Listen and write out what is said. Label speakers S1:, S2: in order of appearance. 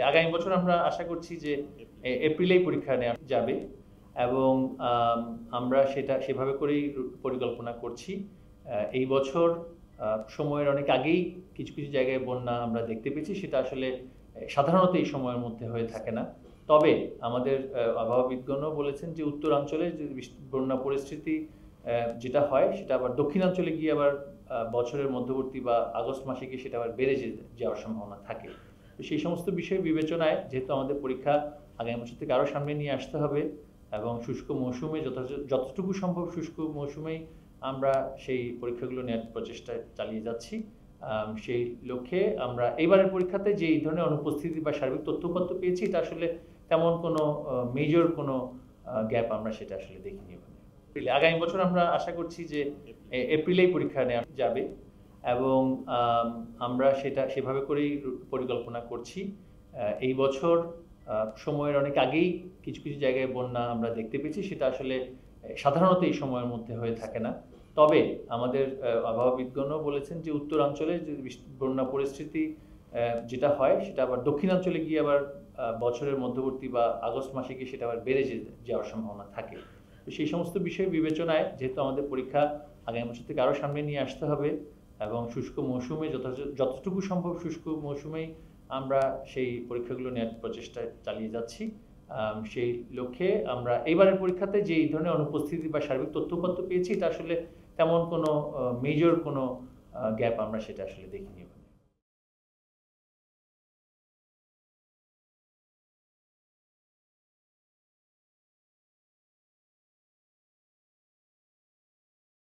S1: আগামী বছর আমরা আশা করছি যে এপ্রিলেই পরীক্ষা নেওয়া যাবে এবং আমরা সেটা সেভাবে করেই পরিকল্পনা করছি। এই বছর সময়ের অনেক আগেই কিছু কিছু জায়গায় বন্যা আমরা দেখতে পেয়েছি, সেটা আসলে সাধারণত এই সময়ের মধ্যে হয়ে থাকে না। তবে আমাদের আবহাওয়াবিদগণও বলেছেন যে উত্তরাঞ্চলে যে বন্যা পরিস্থিতি যেটা হয় সেটা আবার দক্ষিণাঞ্চলে গিয়ে আবার বছরের মধ্যবর্তী বা আগস্ট মাসে গিয়ে সেটা আবার বেড়ে যাওয়ার সম্ভাবনা থাকে। তো সেই সমস্ত বিষয় বিবেচনায় যেহেতু আমাদের পরীক্ষা আগামী বছর থেকে আরও সামনে নিয়ে আসতে হবে এবং শুষ্ক মৌসুমে যতটুকু সম্ভব শুষ্ক মৌসুমেই আমরা সেই পরীক্ষাগুলো নেওয়ার প্রচেষ্টা চালিয়ে যাচ্ছি। সেই লক্ষ্যে আমরা এইবারের পরীক্ষাতে যে এই ধরনের অনুপস্থিতি বা সার্বিক তথ্যপত্র পেয়েছি, এটা আসলে তেমন কোনো মেজর কোনো গ্যাপ আমরা সেটা আসলে দেখিনি। আগামী বছর আমরা আশা করছি যে এপ্রিলেই পরীক্ষা নেওয়া যাবে এবং আমরা সেটা সেভাবে করেই পরিকল্পনা করছি। এই বছর সময়ের অনেক আগেই কিছু কিছু জায়গায় বন্যা আমরা দেখতে পেয়েছি, সেটা আসলে সাধারণত এই সময়ের মধ্যে হয়ে থাকে না। তবে আমাদের আবহাওয়াবিদগণও বলেছেন যে উত্তরাঞ্চলে যে বন্যা পরিস্থিতি যেটা হয় সেটা আবার দক্ষিণাঞ্চলে গিয়ে আবার বছরের মধ্যবর্তী বা আগস্ট মাসে গিয়ে সেটা আবার বেড়ে যাওয়ার সম্ভাবনা থাকে। তো সেই সমস্ত বিষয় বিবেচনায় যেহেতু আমাদের পরীক্ষা আগামী বছর থেকে আরও সামনে নিয়ে আসতে হবে এবং শুষ্ক মৌসুমে যতটুকু সম্ভব শুষ্ক মৌসুমেই আমরা সেই পরীক্ষাগুলো নেওয়ার প্রচেষ্টা চালিয়ে যাচ্ছি। সেই লক্ষ্যে আমরা এইবারের পরীক্ষাতে যে এই ধরনের অনুপস্থিতি বা সার্বিক তথ্যপত্র পেয়েছি, এটা আসলে তেমন কোনো মেজর কোনো গ্যাপ আমরা সেটা আসলে দেখিনি।